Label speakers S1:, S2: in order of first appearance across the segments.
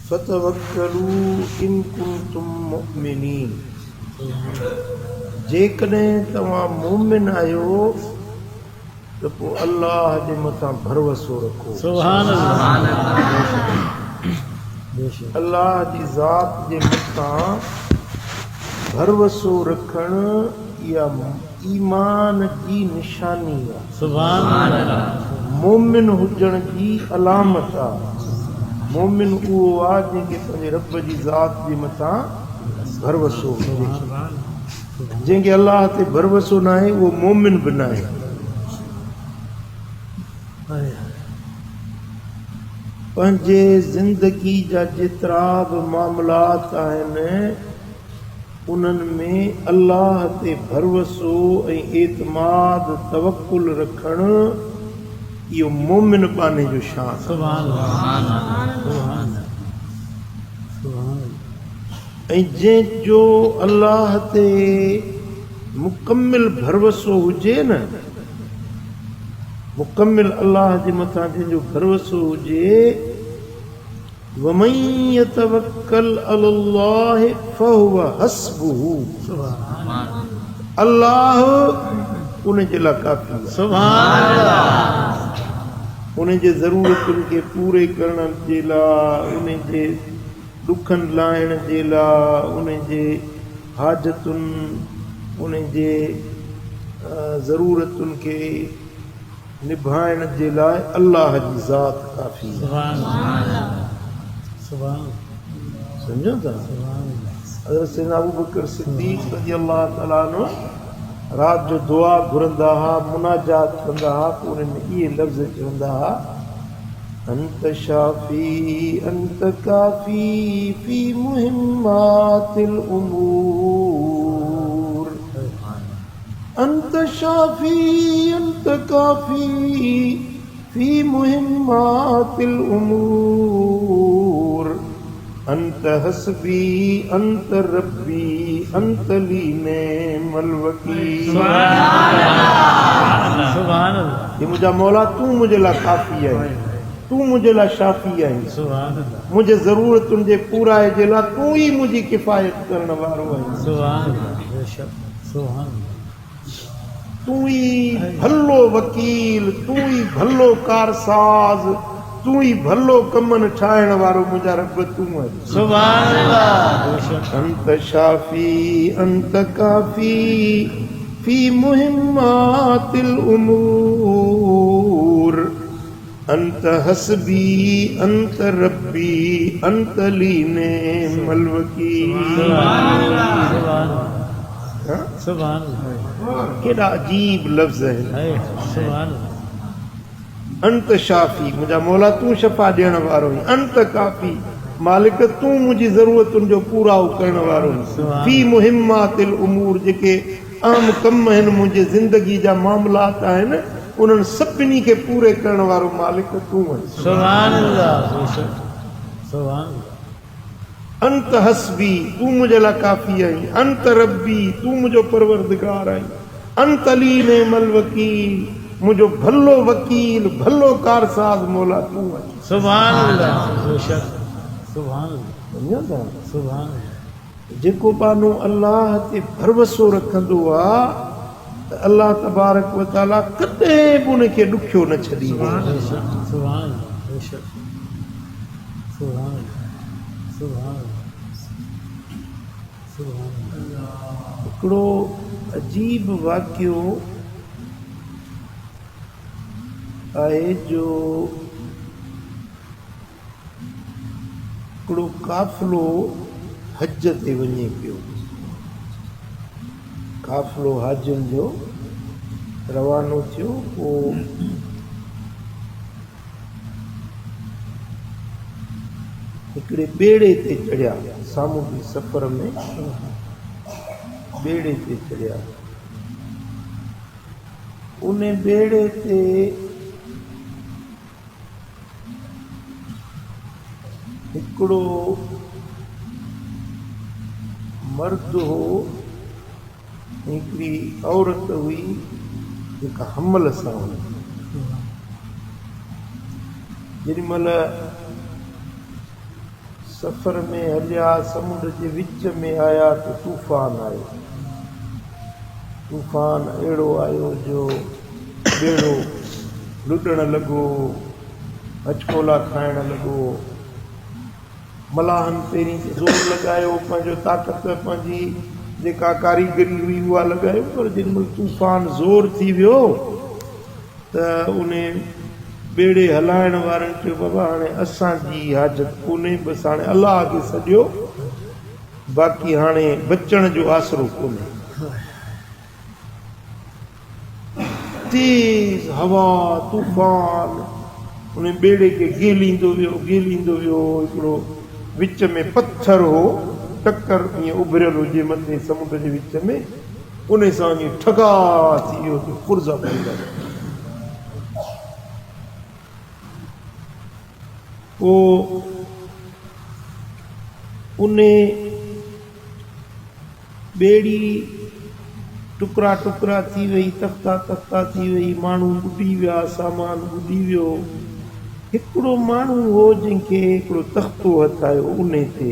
S1: फतवक्कलू इन कुंतुम मुमिनीन। जेकॾहिं तव्हां मोमिन आहियो त पोइ अल्लाह जे मथां भरोसो रखो।
S2: सुभान अल्लाह।
S1: अल्लाह जी ज़ात जे मथां भरोसो रखणु इहा ईमान जी निशानी आहे।
S2: सुभान अल्लाह।
S1: मोमिन हुजण जी अलामत आहे। मोमिन उहो आहे जंहिंखे पंहिंजे रब जी ज़ात जे मथां भरोसो हुजे। जंहिंखे अल्लाह ते भरोसो न आहे उहो मोमिन बि न आहे। पंहिंजे ज़िंदगी जा जेतिरा बि मामलात आहिनि उन्हनि में अल्लाह ते भरोसो ऐं एतमाद तवक्कुल रखणु इहो मोमिन बाने जो शान।
S2: सुभान अल्लाह।
S1: ऐं जंहिंजो अल्लाह ते मुकमिल भरोसो हुजे न, मुकमिल अल्लाह जे मथां जंहिंजो भरोसो हुजे, वमन यतवक्कल अलल्लाह फहुव हस्बुहु। अल्लाह उन जे लाइ काफ़ी आहे।
S2: सुभान अल्लाह।
S1: उन जे ज़रूरतुनि खे पूरे करण जे लाइ, उन जे ॾुखनि लाहिण जे लाइ, उन जे हाजतुनि, उन जे ज़रूरतुनि खे निभाइण जे लाइ अल्लाह जी ज़ात काफ़ी आहे। सम्झो था? हज़रत सैयदना अबू बकर सिद्दीक़ रज़ी अल्लाह तआला अन्हु राति जो दुआ घुरंदा हुआ, मुनाजात कंदा हुआ, पोइ उन में इहे लफ़्ज़ चवंदा हुआ, अंत शाफ़ी अंत काफ़ी फी मुहिम्मातिल उमूर। अंत शाफ़ी अंत काफ़ी फी मुहिम्मातिल उमूर। अंत हस्बी अंत रब्बी अंत ली नेमल वकील।
S2: सुभान अल्लाह।
S1: ये मुंहिंजा मौला तूं मुंहिंजे लाइ काफ़ी आहे, तूं मुंहिंजे लाइ शाफ़ी आहे।
S2: सुभान अल्लाह।
S1: मुंहिंजे ज़रूरतुनि जे पूराए जे लाइ तूं ई मुंहिंजी किफ़ायत करण वारो आहे।
S2: सुभान अल्लाह। बेशक। सुभान अल्लाह।
S1: तूं ई भलो वकील, तूं ई भलो कारसाज़, तूं ई भलो कमनि ठाहिण वारो मुंहिंजा रब तूं आहीं।
S2: सुभान अल्लाह। बेशक।
S1: अंत शाफ़ी अंत काफ़ी फी मुहिम्मातिल उमूर। अंत हस्बी अंत रब्बी अंत ली नेमल वकील।
S2: सुभान अल्लाह।
S1: केॾा अजीब लफ़्ज़ आहिनि।
S2: सुभान अल्लाह।
S1: अंत शाफ़ी मुंहिंजा मौला तूं शफ़ा ॾियण वारो आहीं। अंत काफ़ी मालिक तूं मुंहिंजी ज़रूरतुनि जो पूराओ करण वारो आहीं। फी मुहिम्मातिल उमूर, जेके आम कम आहिनि, मुंहिंजे ज़िंदगी जा मामलात आहिनि, उन्हनि सभिनी खे पूरे करण वारो मालिक तूं आहीं।
S2: सुभान अल्लाह। बेशक। सुभान अल्लाह।
S1: अंत हस्बी तूं मुंहिंजे लाइ काफ़ी आहीं। अंत रब्बी तूं मुंहिंजो परवरदिगार आहीं। अंत ली नेमल वकील मुंहिंजो भलो वकील, भलो कारसाज़ मौला तूं आहीं।
S2: सुभान अल्लाह। बेशक। सुभान अल्लाह।
S1: सम्झो था?
S2: सुभान अल्लाह।
S1: जेको बानो अल्लाह ते भरोसो रखंदो आहे त अल्लाह तबारक व तआला कॾहिं बि उनखे ॾुखियो न छॾींदो।
S2: बेशक। सुभान अल्लाह। बेशक। सुभान अल्लाह। सुभान अल्लाह। सुभान अल्लाह।
S1: हिकिड़ो अजीब वाक़ियो आहे जो हिकिड़ो काफ़िलो हज ते वञे पियो। काफ़िलो हाजियुनि जो रवानो थियो। पोइ हिकिड़े ॿेड़े ते चढ़िया, सामूंडी सफ़र में ॿेड़े ते चढ़िया। उन ॿेड़े ते हिकिड़ो मर्द हो, हिकिड़ी औरत हुई, जेका हमल सां जेॾी महिल सफ़र में हलिया समुंड जे विच में आया त तूफ़ान आयो। तूफ़ान अहिड़ो आयो जो ॿेड़ो लुॾण लॻो, हचकोला खाइण लॻो। मलाहनि पहिरीं ज़ोर लॻायो, पंहिंजो ताक़त पंहिंजी जेका कारीगरी हुई उहा लॻायो, पर जेॾी महिल तूफ़ान ज़ोर थी वियो त उन ॿेड़े हलाइण वारनि चयो बाबा हाणे असांजी हाजत कोन्हे, बसि हाणे अलाह खे सॼो, बाक़ी हाणे बचण जो आसरो कोन्हे। तेज़ हवा तूफ़ान उन ॿेड़े खे गेलींदो वियो हिकिड़ो विच में पत्थर हो, टकर ईअं उभरियल हुजे मथे समुंड जे विच में, उन सां ईअं ठगा थी वियो त पुर्ज़ा पवंदा। पोइ उन ॿेड़ी टुकड़ा टुकड़ा थी वई, तख़्ता तख़्ता थी वई, माण्हू ॿुॾी विया, सामान ॿुॾी वियो। हिकिड़ो माण्हू हो जंहिंखे हिकिड़ो तख़्तो हथायो, उन ते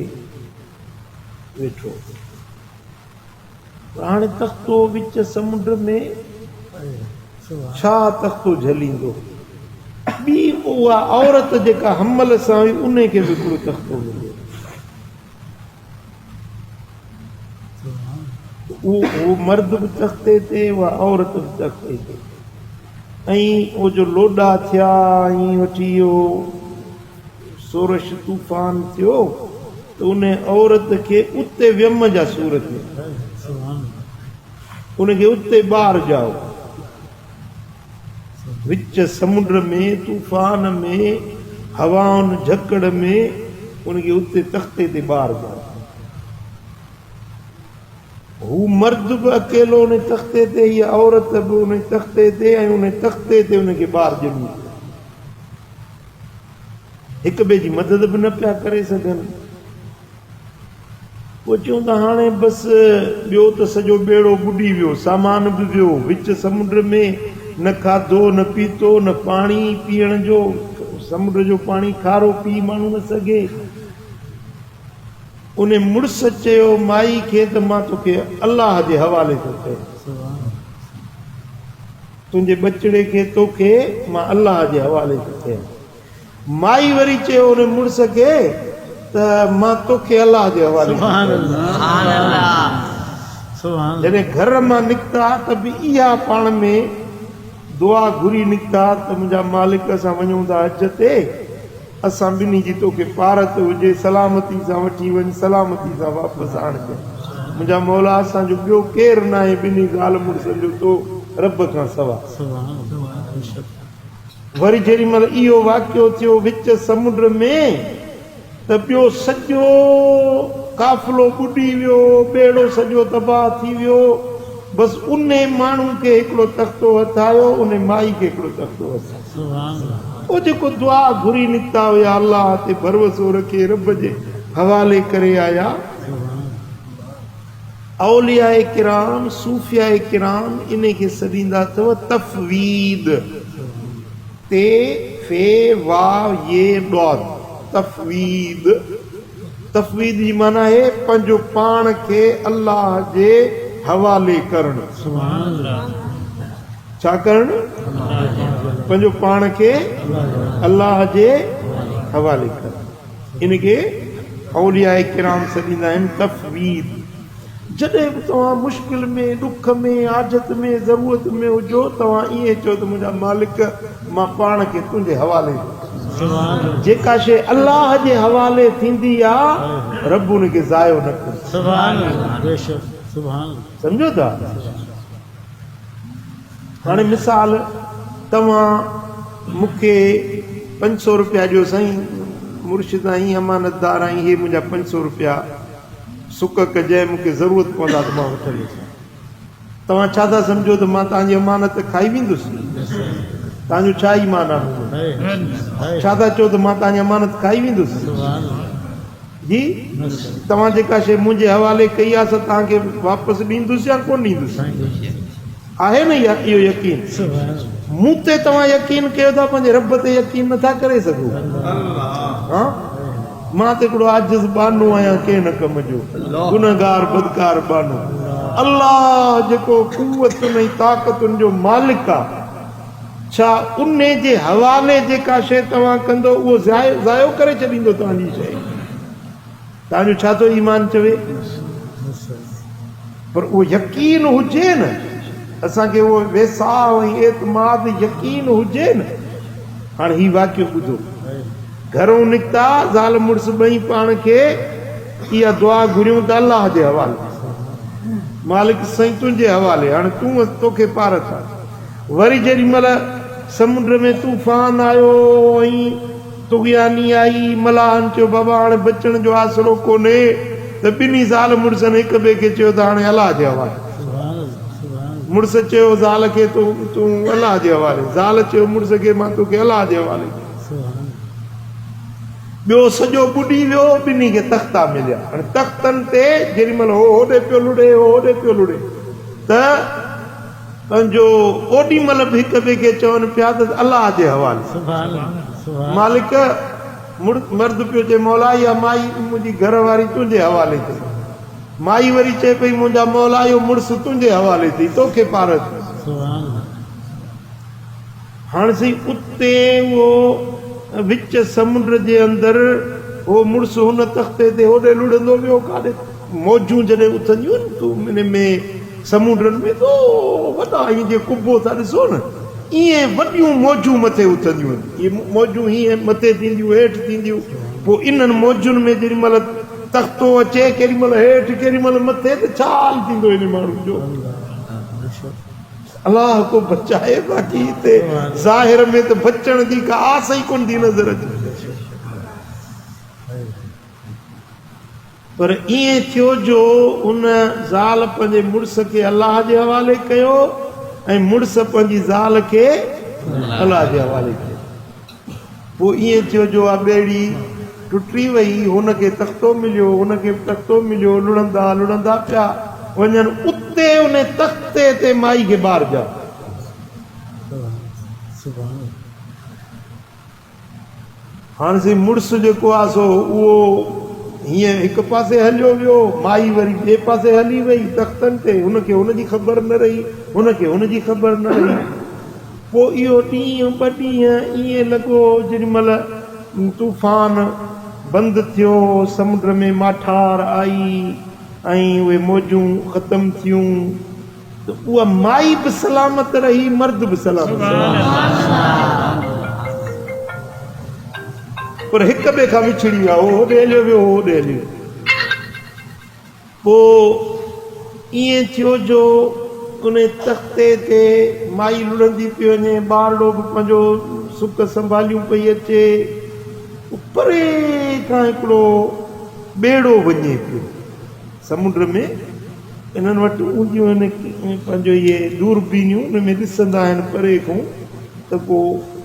S1: वेठो। हाणे तख़्तो विच समुंड में, छा तख़्तो झलींदो? ॿी उहा औरत जेका हमल सां हुई उन खे बि हिकिड़ो तख़्तो मिलियो। उहो मर्द बि तख़्ते ते, उहा औरत बि तख़्ते ते। ऐं उहो जो लोॾा थिया ऐं वठी इहो सोरश तूफ़ान थियो त उन औरत खे उते वियम जा सूर थिया, उनखे उते ॿार ॼाओ। विच समुंड में तूफ़ान में हवाउनि झकड़ में उनखे उते तख़्ते ते ॿार ॼाओ। हू मर्द बि अकेलो उन तख़्ते ते, हीअ औरत बि उन तख़्ते ते, ऐं उन तख़्ते ते उनखे ॿार ॼमी। हिक ॿिए जी मदद बि न पिया करे सघनि। पोइ चयूं त हाणे बसि ॿियो त सॼो ॿेड़ो ॿुॾी वियो, सामान बि वियो विच समुंड में, न खाधो न पीतो न पाणी पीअण जो, समुंड जो पाणी खारो पी माण्हू न सघे। उन मुड़ुस चयो माई खे त मां तोखे अलाह जे हवाले थो कयां, तुंहिंजे बचिड़े खे तोखे मां अलाह जे हवाले थो कयां। माई वरी चयो उन मुड़ुस खे त मां तोखे अलाह जे हवाले थो कयां। जॾहिं घर मां निकिता त बि इहा पाण में दुआ घुरी निकिता त मुंहिंजा मालिक असां वञूं था हज ते, असां ॿिन्ही जी तोखे पारत हुजे, सलामती सां वठी वञ, सलामती सां वापसि आणिजे। मुंहिंजा मौला असांजो ॿियो केरु न आहे ॿिन्ही ज़ाल मुड़ुस जो तो रब खां सवा। वरी जेॾी महिल इहो वाक़ियो थियो विच समुंड में त ॿियो सॼो काफ़िलो ॿुॾी वियो, ॿेड़ो सॼो तबाह थी वियो। बसि उन माण्हू खे हिकिड़ो तख़्तो हथायो, उन माई खे हिकिड़ो तख़्तो हथायो। उहो जेको दुआ घुरी निकिता हुया, अलाह ते भरोसो रखे रब जे हवाले करे आया। औलियाए किराम, सूफ़ियाए किराम इन खे सॾींदा अथव तफ़वीद, ते फे वाव ये ॾौद, तफ़वीद। तफ़वीद जी माना आहे पंहिंजो पाण खे अलाह जे हवाले करणु। छा करणु? पंहिंजो पाण खे अलाह जे हवाले करणु। इनखे औलियाए किराम सॾींदा आहिनि तफ़वीद। जॾहिं बि तव्हां मुश्किल में, ॾुख में, आजत में, ज़रूरत में हुजो, तव्हां ईअं चओ त मुंहिंजा मालिक मां पाण खे तुंहिंजे हवाले। जेका शइ अलाह जे हवाले थींदी आहे रब उनखे ज़ायो न कंदो। सम्झो था? हाणे मिसाल, तव्हां मूंखे 500 रुपया ॾियो साईं, मुर्शिद आहीं, अमानतदार आहीं, हे मुंहिंजा 500 रुपया सुक कजांइ, मूंखे ज़रूरत पवंदा त मां वठंदुसि। तव्हां छा था सम्झो त मां तव्हांजी अमानत खाई वेंदुसि? तव्हांजो छा ई माना? छा था चओ त मां तव्हांजी अमानत खाई वेंदुसि? जी, तव्हां जेका शइ मुंहिंजे हवाले कई आहे तव्हांखे वापसि ॾींदुसि या कोन ॾींदुसि? आहे न इहो यकीन
S2: सुभान अल्लाह
S1: मूं ते तव्हां यकीन कयो था पंहिंजे रब ते यकीन नथा करे सघो हा मां त हिकिड़ो आजिज़ बानो आहियां कंहिं न कम जो गुनहगार बदकार बानो अल्लाह जेको कुवत ऐं ताक़तुनि जो मालिक आहे छा उन जे हवाले जेका शइ तव्हां कंदो उहो ज़ायो करे छॾींदो तव्हांजी शइ तव्हांजो छा थो ईमान चवे पर उहो यकीन हुजे न असांखे उहो वेसाह ऐं एतमाद यकीन हुजे न हाणे ही वाक़ियो ॿुधो घरों निकिता ज़ाल मुड़ुस ॿई पाण खे इहा दुआ घुरियूं त अलाह जे हवाले मालिक साईं तुंहिंजे हवाले हाणे तूं तोखे पार था वरी जेॾी महिल समुंड में तूफ़ान आयो ऐं तुग़यानी आई मलाहनि चयो बाबा हाणे बचण जो आसरो कोन्हे त ॿिन्ही ज़ाल मुड़ुसनि हिक ॿिए खे चयो त हाणे अलाह जे हवाले मुड़ुस चयो ज़ाल खे तूं अलाह जे हवाले ज़ाल चयो मुड़ुस खे मां तोखे अलाह जे हवाले ॿियो सॼो ॿुॾी वियो ॿिन्ही खे तख़्ता मिलिया हाणे तख़्तनि ते जेॾी महिल होॾे पियो लुड़े होॾे पियो लुड़े त पंहिंजो ओॾी महिल बि हिक ॿिए खे चवनि पिया त अलाह जे हवाले मालिक मर्द पियो चए मौला इहा माई मुंहिंजी घर वारी तुंहिंजे हवाले थी माई वरी चए पई मुंहिंजा मौला इहो मुड़ुस तुंहिंजे हवाले थी तोखे पार थी हाणे सही उते उहो विच समुंड जे अंदरि उहो मुड़ुस हुन तख़्ते ते होॾे लुड़ंदो वियो काॾे मौजूं जॾहिं उथंदियूं आहिनि तूं हिन में समुंडनि में तो वॾा ईअं जीअं कुबो था ॾिसो न ईअं वॾियूं मौजूं मथे उथंदियूं आहिनि इहे मौजूं हीअं मथे थींदियूं हेठि थींदियूं पोइ इन्हनि मौजुनि में जेॾी महिल तख़्तो अचे केॾी महिल हेठि केॾी महिल मथे त छा हाल थींदो हिन माण्हू जो अलाह को बचाए बाक़ी हिते ज़ाहिर में त बचण जी का आस ई कोन थी नज़र अचे पर ईअं थियो जो उन ज़ाल पंहिंजे मुड़ुस खे अलाह जे हवाले कयो ऐं मुड़ुस पंहिंजी ज़ाल खे अलाह जे हवाले कयो पोइ ईअं थियो जो आहे ॿेड़ी टुटी वई हुनखे तख़्तो मिलियो लुड़ंदा लुड़ंदा पिया वञनि उते उन तख़्ते ते माई खे ॿारजा हाणे सी मुड़ुस जेको आहे सो उहो हीअं हिकु पासे हलियो वियो माई वरी ॿिए पासे हली वई तख़्तनि ते हुनखे हुनजी ख़बर न रही हुनखे हुनजी ख़बर न रही पोइ इहो ॾींहुं ॿ ॾींहं ईअं लॻो जेॾी महिल तूफ़ान बंदि थियो समुंड में माठार आई ऐं उहे मौजूं ख़तमु थियूं त उहा माई बि सलामत रही मर्द बि सलामत पर हिक ॿिए खां विछड़ी विया हो होॾे हलियो वियो होॾे हलियो पोइ ईअं थियो जो उन तख़्ते ते माई लुड़ंदी पई वञे ॿारड़ो बि पंहिंजो सुख संभालियूं पई अचे परे खां हिकिड़ो ॿेड़ो वञे पियो समुंड में इन्हनि वटि हूंदियूं आहिनि पंहिंजो इहे दूरबीनियूं उन में ॾिसंदा आहिनि परे खां त पोइ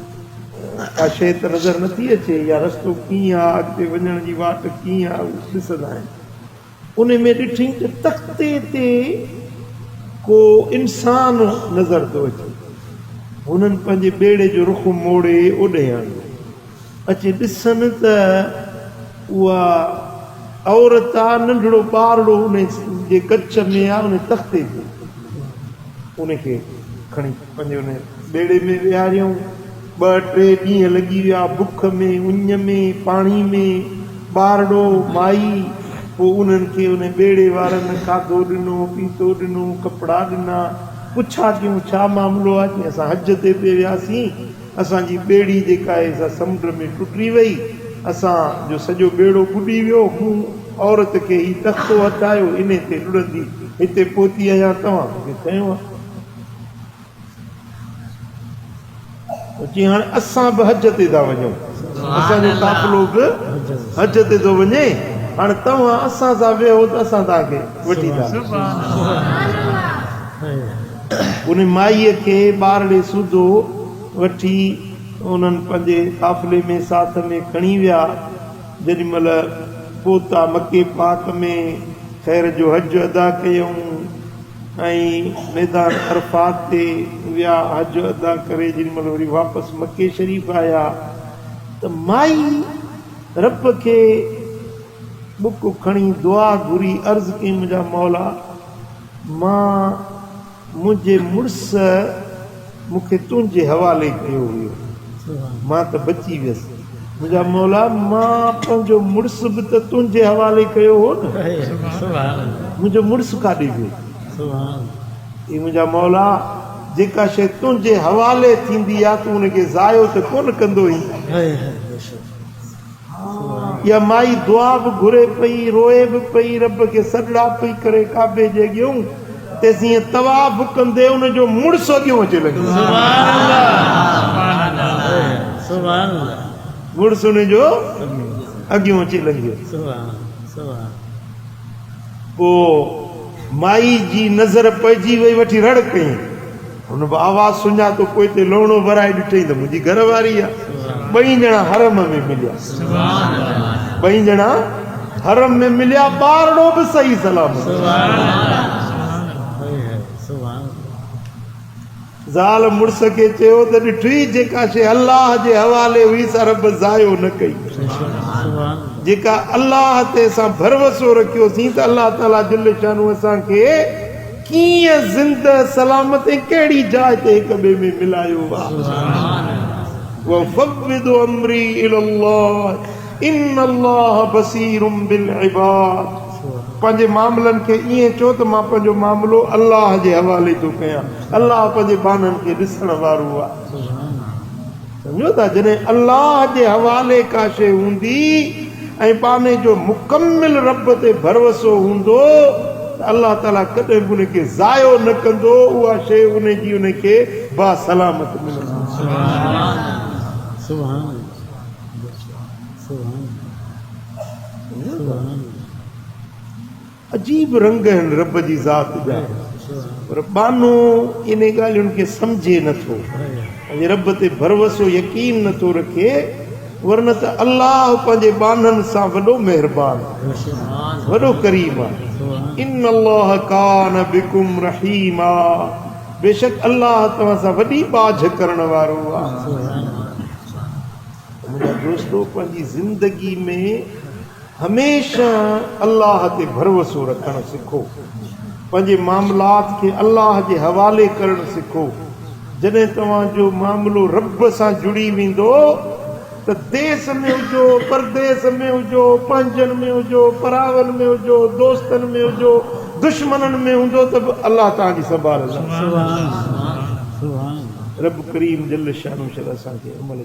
S1: का शइ त नज़र नथी अचे या रस्तो कीअं आहे अॻिते वञण जी वाट कीअं आहे उहो ॾिसंदा आहिनि उन में ॾिठी त तख़्ते ते को इंसान नज़र थो अचे हुननि पंहिंजे ॿेड़े जो रुख मोड़े ओॾे आणे अचे ॾिसनि त उहा औरत आहे नंढड़ो ॿारड़ो उन जे कच्छ में आहे उन तख़्ते ते उनखे खणी पंहिंजे उन ॿेड़े में विहारियऊं 2-3 ॾींहं लॻी विया बुख में उञ में पाणी में ॿारड़ो माई पोइ उन्हनि खे उन ॿेड़े वारनि खाधो ॾिनो पीतो ॾिनो कपिड़ा ॾिना पुछा कयूं छा मामिलो आहे की असां हज ते पे वियासीं असांजी ॿेड़ी जेका आहे सा समुंड में टुटी वई असांजो सॼो ॿेड़ो ॿुॾी वियो मूं औरत खे ही तख़्तो हटायो इन ते लुड़ंदी हिते पहुती आहियां तव्हां मूंखे कयो आहे हाणे असां बि हज ते था वञूं असांजो काफ़िलो बि हज ते थो वञे हाणे तव्हां असां सां वेहो त असां तव्हांखे वठी था उन माईअ खे ॿारड़े सूधो वठी उन्हनि पंहिंजे काफ़िले में साथ में खणी विया जेॾी महिल पहुता मके पाक में ख़ैर जो हज अदा कयूं ऐं मैदान अरफात ते विया हज अदा करे जेॾी महिल वरी वापसि मके शरीफ़ आया त माई रब खे बुक खणी दुआ घुरी अर्ज़ कई मुंहिंजा मौला मां मुंहिंजे मुड़ुस मूंखे तुंहिंजे हवाले कयो हुयो मां त बची वियसि मुंहिंजा मौला मां पंहिंजो मुड़ुस बि त तुंहिंजे हवाले कयो हो न मुंहिंजो मुड़ुस काॾे वियो ई मुंहिंजा मौला जेका शइ तुंहिंजे हवाले थींदी आहे तूं हुनखे ज़ायो त कोन कंदो या माई दुआ बि घुरे पई रोए बि पई रब खे सॾड़ा पई करे काबे जे अॻियूं तेसि ईअं तवाफ़ कंदे हुनजो मुड़ुस अॻियूं अचे लॻो मुड़ुस हुनजो अॻियूं अची लॻियो पोइ माई जी नज़र पइजी वई वठी रड़ कई हुन बि आवाज़ सुञातो पोइ हिते लोणो भराए ॾिठई त मुंहिंजी घरवारी आहे ॿई ॼणा हरम में मिलिया ॿई ॼणा हरम में मिलिया ॿारड़ो बि सही सलामत ज़ाल मुड़ुस खे चयो त ॾिठी जेका शइ अल्लाह जे हवाले हुई सा रब ज़ायो न कई जेका अल्लाह ते असां भरवसो रखियोसीं त अल्लाह ताला जल शानू असांखे कीअं ज़िंद सलामत ऐं कहिड़ी जाइ ते हिक ॿिए में मिलायो आहे वफ़व्विदु अम्री इलल्लाह इन्नल्लाह बसीरुम बिल इबाद पंहिंजे मामलनि खे ईअं चओ त मां पंहिंजो मामिलो अल्लाह जे हवाले थो कयां अल्लाह पंहिंजे बाननि खे ॾिसण वारो आहे सम्झो था जॾहिं अल्लाह जे हवाले का शइ हूंदी ऐं पाने जो मुकमिल रब ते भरोसो हूंदो त अल्लाह ताला कॾहिं बि उनखे ज़ायो न कंदो उहा शइ उनजी उनखे बासलामत मिलंदी अजीब रंग आहिनि रब जी ज़ात जा पर बानो इन ॻाल्हियुनि खे सम्झे नथो ऐं रब ते भरोसो यकीन नथो रखे वरन त अल्लाह पंहिंजे बाननि सां वॾो महिरबान वॾो करीम आहे इन अल्लाह कान बिकुम रहीमा बेशक अल्लाह तव्हां सां वॾी बाझ करण वारो आहे मुंहिंजा दोस्तो पंहिंजी ज़िंदगी में हमेशा अल्लाह ते भरोसो रखणु सिखो पंहिंजे मामलात खे अल्लाह जे हवाले करणु सिखो जॾहिं तव्हांजो मामिलो रब सां जुड़ी वेंदो त देश में हुजो परदेस में हुजो पंहिंजनि में हुजो परावनि में हुजो दोस्तनि में हुजो दुश्मननि में हूंदो त बि अल्लाह तव्हांजी संभाल रब करीम जल शानो असांखे अमल